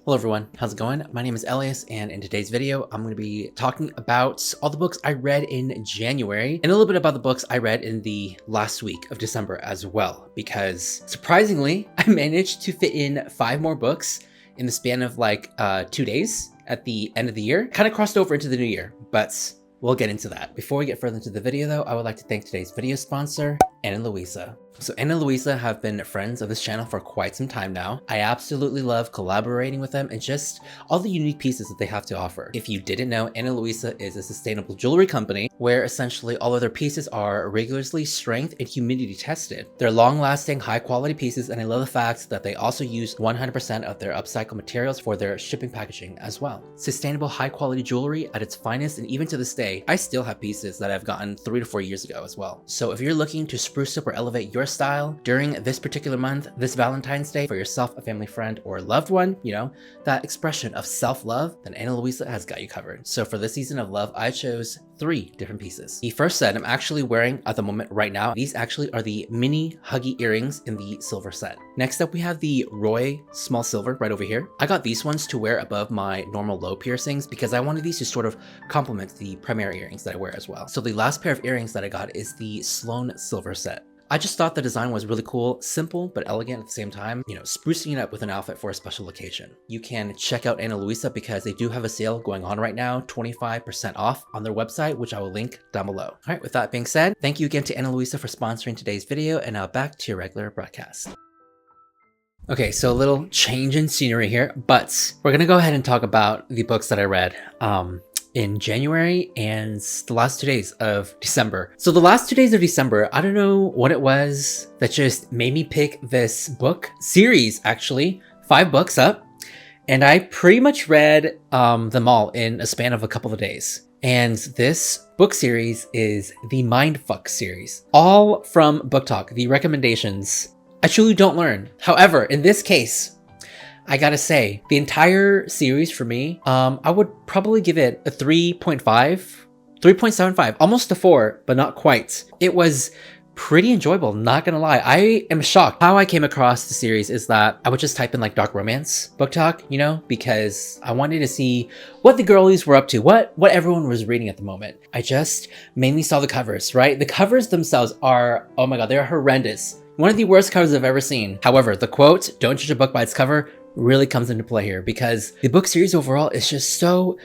Hello everyone, how's it going? My name is Elias, and in today's video, I'm going to be talking about all the books I read in January and a little bit about the books I read in the last week of December as well, because surprisingly, I managed to fit in 5 more books in the span of like 2 days at the end of the year. Kind of crossed over into the new year, but we'll get into that. Before we get further into the video though, I would like to thank today's video sponsor, Anna and Louisa. So Anna and Louisa have been friends of this channel for quite some time now. I absolutely love collaborating with them and just all the unique pieces that they have to offer. If you didn't know, Anna and Louisa is a sustainable jewelry company where essentially all of their pieces are rigorously strength and humidity tested. They're long-lasting, high-quality pieces, and I love the fact that they also use 100% of their upcycled materials for their shipping packaging as well. Sustainable, high-quality jewelry at its finest, and even to this day, I still have pieces that I've gotten 3 to 4 years ago as well. So if you're looking to spruce up or elevate your style during this particular month, this Valentine's Day, for yourself, a family friend, or a loved one, you know, that expression of self-love, then Anna Louisa has got you covered. So for this season of love, I chose 3 different pieces. The first set I'm actually wearing at the moment right now. These actually are the mini huggy earrings in the silver set. Next up, we have the Roy small silver right over here. I got these ones to wear above my normal low piercings because I wanted these to sort of complement the primary earrings that I wear as well. So the last pair of earrings that I got is the Sloan silver set. I just thought the design was really cool, simple, but elegant at the same time, you know, sprucing it up with an outfit for a special occasion. You can check out Anna Louisa because they do have a sale going on right now, 25% off on their website, which I will link down below. All right, with that being said, thank you again to Anna Louisa for sponsoring today's video, and now back to your regular broadcast. Okay, so a little change in scenery here, but we're gonna go ahead and talk about the books that I read in January and the last 2 days of December. So the last 2 days of December, I don't know what it was that just made me pick this book series, actually, 5 books up, and I pretty much read them all in a span of a couple of days. And this book series is the Mindfuck series, all from Book Talk, the recommendations I truly don't learn. However, in this case, I gotta say, the entire series for me, I would probably give it a 3.75, almost a 4, but not quite. It was pretty enjoyable, not gonna lie. I am shocked. How I came across the series is that I would just type in like dark romance book talk, you know, because I wanted to see what the girlies were up to, what everyone was reading at the moment. I just mainly saw the covers, right? The covers themselves are, oh my god, they're horrendous. One of the worst covers I've ever seen. However, the quote, "Don't judge a book by its cover," really comes into play here because the book series overall is just so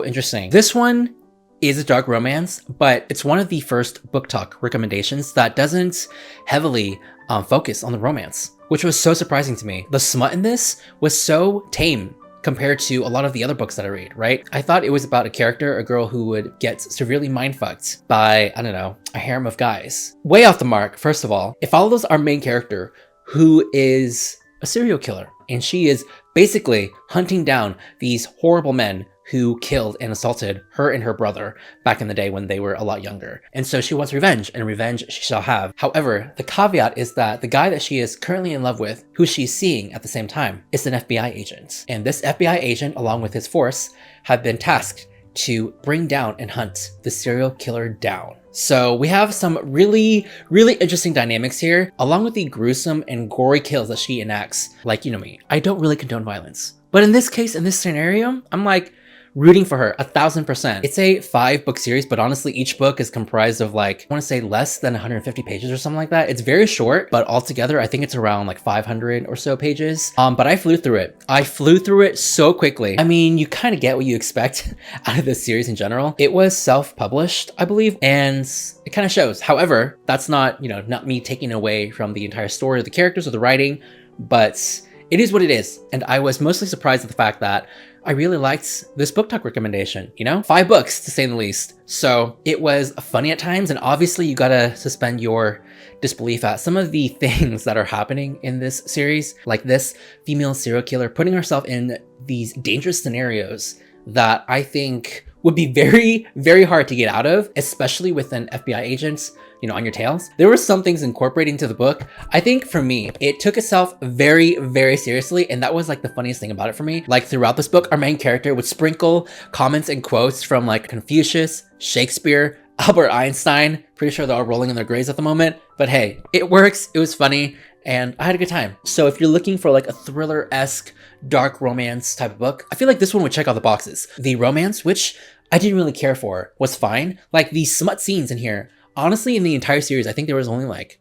interesting. This one is a dark romance, but it's one of the first Book Talk recommendations that doesn't heavily focus on the romance, which was so surprising to me. The smut in this was so tame compared to a lot of the other books that I read, right? I thought it was about a character, a girl who would get severely mindfucked by, I don't know, a harem of guys. Way off the mark, first of all. It follows our main character, who is a serial killer, and she is basically hunting down these horrible men who killed and assaulted her and her brother back in the day when they were a lot younger. And so she wants revenge, and revenge she shall have. However, the caveat is that the guy that she is currently in love with, who she's seeing at the same time, is an FBI agent. And this FBI agent, along with his force, have been tasked to bring down and hunt the serial killer down. So we have some really interesting dynamics here, along with the gruesome and gory kills that she enacts. Like, you know me, I don't really condone violence. But in this case, in this scenario, I'm like rooting for her 1000%. It's a 5-book series, but honestly, each book is comprised of like, I want to say less than 150 pages or something like that. It's very short, but altogether, I think it's around like 500 or so pages. But I flew through it. I flew through it so quickly. I mean, you kind of get what you expect out of this series in general. It was self-published, I believe, and it kind of shows. However, that's not, you know, not me taking away from the entire story of the characters or the writing, but it is what it is. And I was mostly surprised at the fact that I really liked this Book Talk recommendation, you know? 5 books, to say the least. So it was funny at times, and obviously you gotta suspend your disbelief at some of the things that are happening in this series, like this female serial killer putting herself in these dangerous scenarios that I think would be very hard to get out of, especially with an FBI agent, you know, on your tails. There were some things incorporated into the book. I think for me, it took itself very seriously, and that was like the funniest thing about it for me. Like throughout this book, our main character would sprinkle comments and quotes from like Confucius, Shakespeare, Albert Einstein. Pretty sure they're all rolling in their graves at the moment, but hey, it works. It was funny, and I had a good time. So if you're looking for like a thriller-esque dark romance type of book, I feel like this one would check all the boxes. The romance, which I didn't really care for, was fine. Like the smut scenes in here, honestly, in the entire series, I think there was only like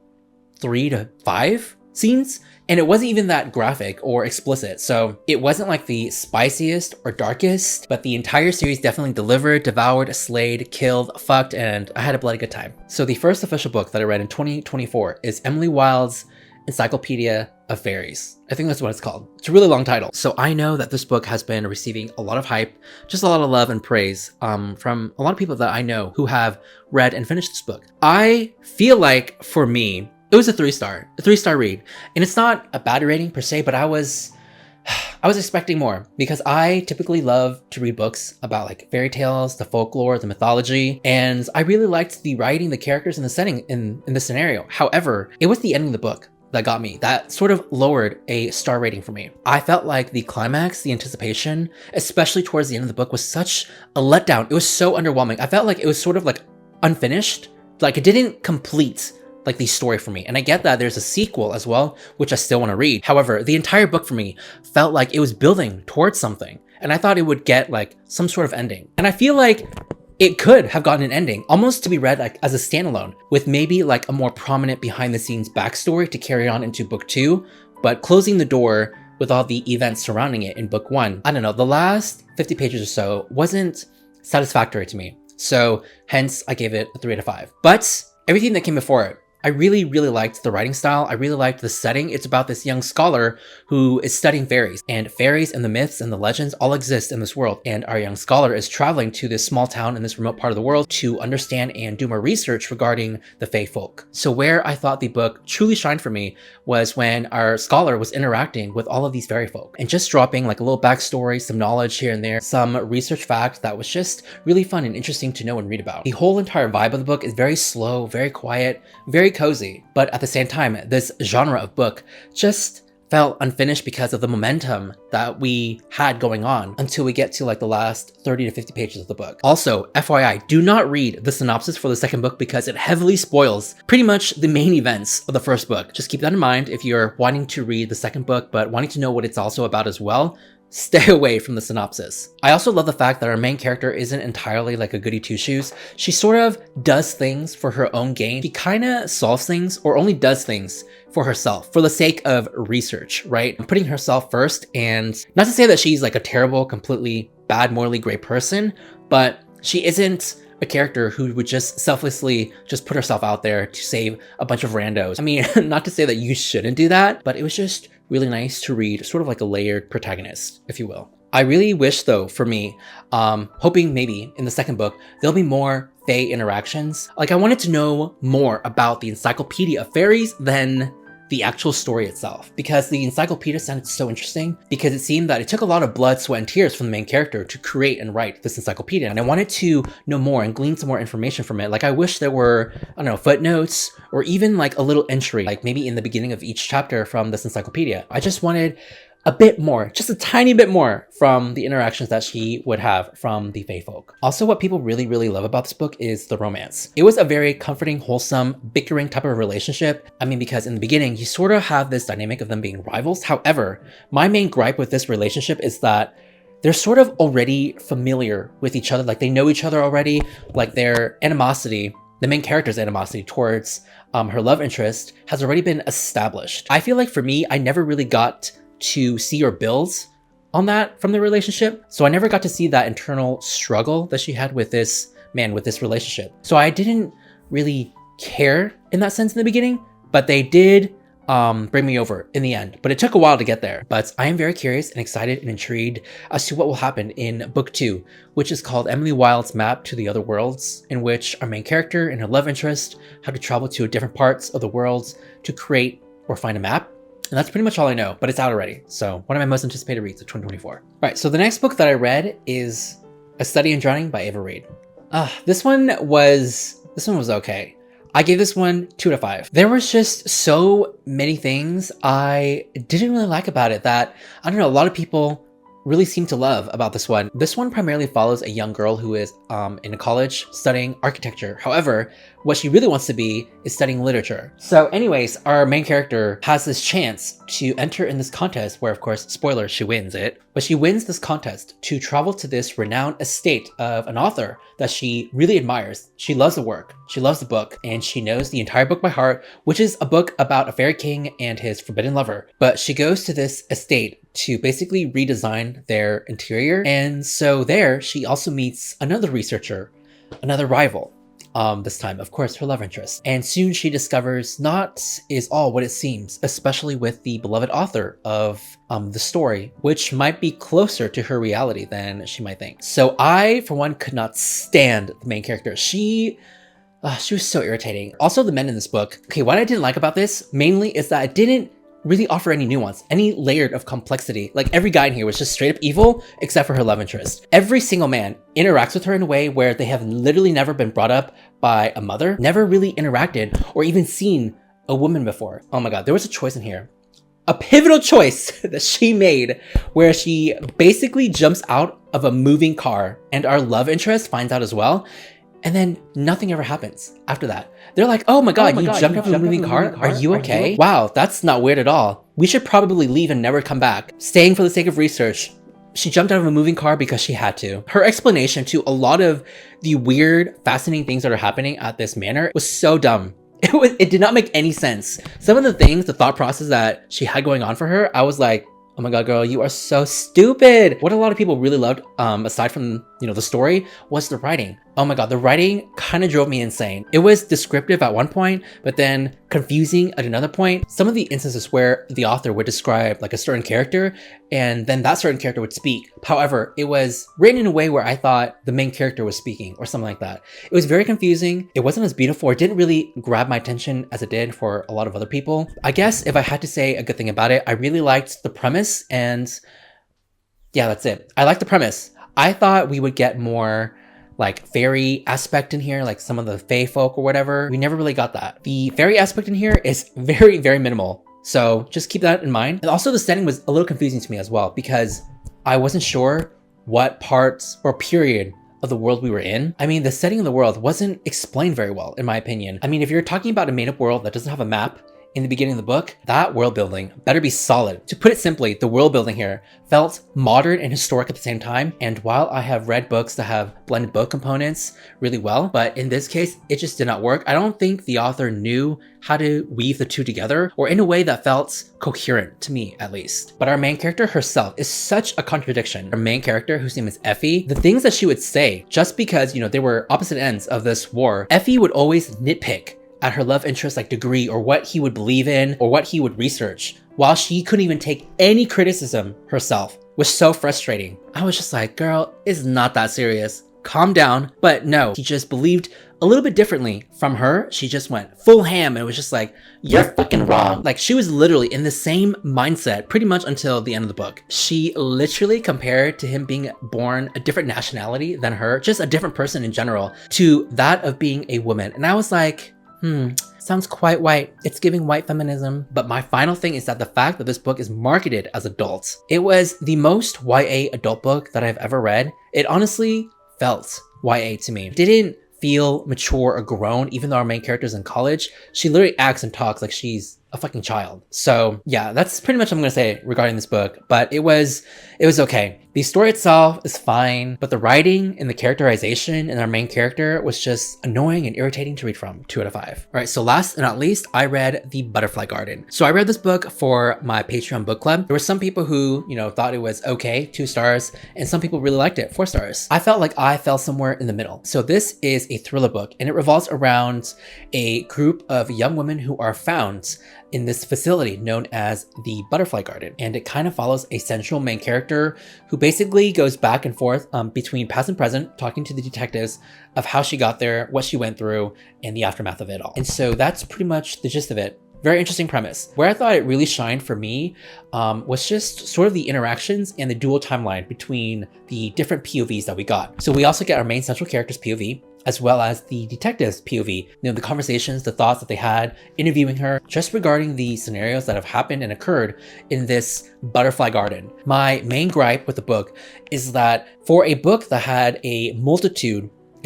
3 to 5 scenes, and it wasn't even that graphic or explicit. So it wasn't like the spiciest or darkest, but the entire series definitely delivered, devoured, slayed, killed, fucked, and I had a bloody good time. So the first official book that I read in 2024 is Emily Wilde's Encyclopedia of Faeries. I think that's what it's called. It's a really long title. So I know that this book has been receiving a lot of hype, just a lot of love and praise from a lot of people that I know who have read and finished this book. I feel like for me, it was a 3-star read. And it's not a bad rating per se, but I was expecting more because I typically love to read books about like fairy tales, the folklore, the mythology, and I really liked the writing, the characters, and the setting in the scenario. However, it was the ending of the book that got me. That sort of lowered a star rating for me. I felt like the climax, the anticipation, especially towards the end of the book, was such a letdown. It was so underwhelming. I felt like it was sort of like unfinished. Like it didn't complete like the story for me. And I get that there's a sequel as well, which I still want to read. However, the entire book for me felt like it was building towards something. And I thought it would get like some sort of ending. And I feel like it could have gotten an ending, almost to be read like as a standalone, with maybe like a more prominent behind the scenes backstory to carry on into book 2, but closing the door with all the events surrounding it in book 1. I don't know, the last 50 pages or so wasn't satisfactory to me. So hence I gave it a 3 out of 5. But everything that came before it, I really, really liked the writing style. I really liked the setting. It's about this young scholar who is studying fairies, and fairies and the myths and the legends all exist in this world. And our young scholar is traveling to this small town in this remote part of the world to understand and do more research regarding the fae folk. So where I thought the book truly shined for me was when our scholar was interacting with all of these fairy folk and just dropping like a little backstory, some knowledge here and there, some research fact that was just really fun and interesting to know and read about. The whole entire vibe of the book is very slow, very quiet, very cozy, but at the same time, this genre of book just felt unfinished because of the momentum that we had going on until we get to like the last 30 to 50 pages of the book. Also, FYI, do not read the synopsis for the second book because it heavily spoils pretty much the main events of the first book. Just keep that in mind if you're wanting to read the second book, but wanting to know what it's also about as well. Stay away from the synopsis. I also love the fact that our main character isn't entirely like a goody two-shoes. She sort of does things for her own gain. She kind of solves things or only does things for herself for the sake of research, right? Putting herself first, and not to say that she's like a terrible, completely bad, morally great person, but she isn't a character who would just selflessly just put herself out there to save a bunch of randos. I mean, not to say that you shouldn't do that, but it was just really nice to read, sort of like a layered protagonist, if you will. I really wish though, for me, hoping maybe in the second book, there'll be more fae interactions. Like I wanted to know more about the Encyclopedia of Fairies than the actual story itself, because the encyclopedia sounded so interesting because it seemed that it took a lot of blood, sweat, and tears from the main character to create and write this encyclopedia. And I wanted to know more and glean some more information from it. Like I wish there were, I don't know, footnotes or even like a little entry, like maybe in the beginning of each chapter from this encyclopedia. I just wanted a bit more, just a tiny bit more from the interactions that she would have from the fae folk. Also, what people really, really love about this book is the romance. It was a very comforting, wholesome, bickering type of relationship. I mean, because in the beginning, you sort of have this dynamic of them being rivals. However, my main gripe with this relationship is that they're sort of already familiar with each other. Like they know each other already, like their animosity, the main character's animosity towards her love interest has already been established. I feel like for me, I never really got to see or build on that from the relationship. So I never got to see that internal struggle that she had with this man, with this relationship. So I didn't really care in that sense in the beginning, but they did bring me over in the end. But it took a while to get there. But I am very curious and excited and intrigued as to what will happen in book 2, which is called Emily Wilde's Map to the Other Worlds, in which our main character and her love interest have to travel to different parts of the world to create or find a map. And that's pretty much all I know, but it's out already. So one of my most anticipated reads of 2024. All right, so the next book that I read is A Study in Drowning by Reid. This one was okay. I gave this one 2 out of 5. There was just so many things I didn't really like about it that, I don't know, a lot of people really seem to love about this one. This one primarily follows a young girl who is in college studying architecture. However, what she really wants to be is studying literature. So anyways, our main character has this chance to enter in this contest where, of course, spoiler, she wins it. But she wins this contest to travel to this renowned estate of an author that she really admires. She loves the work, she loves the book, and she knows the entire book by heart, which is a book about a fairy king and his forbidden lover. But she goes to this estate to basically redesign their interior. And so there, she also meets another researcher, another rival. This time, of course, her love interest. And soon she discovers not is all what it seems, especially with the beloved author of the story, which might be closer to her reality than she might think. So I, for one, could not stand the main character. She was so irritating. Also, the men in this book. Okay, what I didn't like about this mainly is that it didn't really offer any nuance, any layered of complexity. Like every guy in here was just straight up evil except for her love interest. Every single man interacts with her in a way where they have literally never been brought up by a mother, never really interacted or even seen a woman before. Oh my god, there was a choice in here. A pivotal choice that she made where she basically jumps out of a moving car and our love interest finds out as well. And then nothing ever happens after that. They're like, oh my god, you jumped out of a moving car? Are you okay? Wow, that's not weird at all. We should probably leave and never come back. Staying for the sake of research. She jumped out of a moving car because she had to. Her explanation to a lot of the weird, fascinating things that are happening at this manor was so dumb. It did not make any sense. Some of the things, the thought process that she had going on for her, I was like, oh my god, girl, you are so stupid. What a lot of people really loved, aside from, the story, was the writing. Oh my god, the writing kind of drove me insane. It was descriptive at one point, but then confusing at another point. Some of the instances where the author would describe like a certain character, and then that certain character would speak. However, it was written in a way where I thought the main character was speaking or something like that. It was very confusing. It wasn't as beautiful. It didn't really grab my attention as it did for a lot of other people. I guess if I had to say a good thing about it, I really liked the premise, and yeah, that's it. I liked the premise. I thought we would get more like fairy aspect in here, like some of the fae folk or whatever. We never really got that. The fairy aspect in here is very, very minimal. So just keep that in mind. And also the setting was a little confusing to me as well, because I wasn't sure what parts or period of the world we were in. I mean, the setting of the world wasn't explained very well, in my opinion. I mean, if you're talking about a made up world that doesn't have a map in the beginning of the book, that world building better be solid. To put it simply, the world building here felt modern and historic at the same time. And while I have read books that have blended both components really well, but in this case, it just did not work. I don't think the author knew how to weave the two together, or in a way that felt coherent to me, at least. But our main character herself is such a contradiction. Our main character, whose name is Effie, the things that she would say, just because, they were opposite ends of this war, Effie would always nitpick at her love interest like degree or what he would believe in or what he would research, while she couldn't even take any criticism herself. Was so frustrating. I was just like, girl, it's not that serious. Calm down. But no, he just believed a little bit differently from her. She just went full ham and was just like, you're fucking wrong. Like she was literally in the same mindset pretty much until the end of the book. She literally compared to him being born a different nationality than her, just a different person in general, to that of being a woman. And I was like, sounds quite white. It's giving white feminism. But my final thing is that the fact that this book is marketed as adult. It was the most YA adult book that I've ever read. It honestly felt YA to me. It didn't feel mature or grown, even though our main character's in college. She literally acts and talks like she's a fucking child. So yeah, that's pretty much what I'm gonna say regarding this book, but it was okay. The story itself is fine, but the writing and the characterization in our main character was just annoying and irritating to read from. 2 out of 5. All right, so last and not least, I read The Butterfly Garden. So I read this book for my Patreon book club. There were some people who, thought it was okay, 2 stars, and some people really liked it, 4 stars. I felt like I fell somewhere in the middle. So this is a thriller book, and it revolves around a group of young women who are found in this facility known as the Butterfly Garden. And it kind of follows a central main character who basically goes back and forth between past and present, talking to the detectives of how she got there, what she went through, and the aftermath of it all. And so that's pretty much the gist of it. Very interesting premise. Where I thought it really shined for me was just sort of the interactions and the dual timeline between the different POVs that we got. So we also get our main central character's POV, as well as the detective's POV. The conversations, the thoughts that they had interviewing her just regarding the scenarios that have happened and occurred in this butterfly garden. My main gripe with the book is that for a book that had a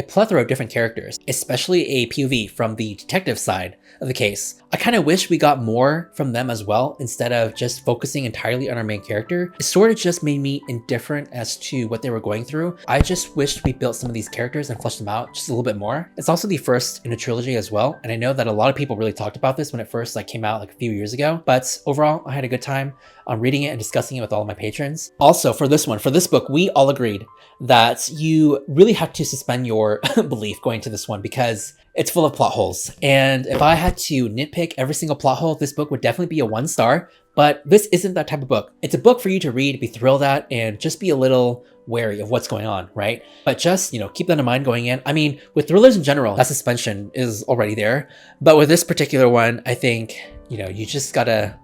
plethora of different characters, especially a POV from the detective side of the case, I kind of wish we got more from them as well instead of just focusing entirely on our main character. It sort of just made me indifferent as to what they were going through. I just wished we built some of these characters and fleshed them out just a little bit more. It's also the first in a trilogy as well, and I know that a lot of people really talked about this when it first came out a few years ago, but overall I had a good time on reading it and discussing it with all of my patrons. Also, for this book, we all agreed that you really have to suspend your belief going to this one because it's full of plot holes. And if I had to nitpick every single plot hole, this book would definitely be a 1 star, but this isn't that type of book. It's a book for you to read, be thrilled at, and just be a little wary of what's going on, right? But just, keep that in mind going in. I mean, with thrillers in general, that suspension is already there. But with this particular one, I think, you just gotta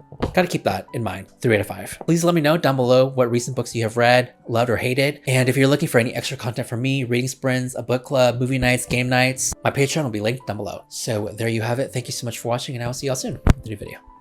keep that in mind. 3 out of 5. Please let me know down below what recent books you have read, loved, or hated. And if you're looking for any extra content from me, reading sprints, a book club, movie nights, game nights, my Patreon will be linked down below. So there you have it. Thank you so much for watching, and I will see y'all soon in the new video.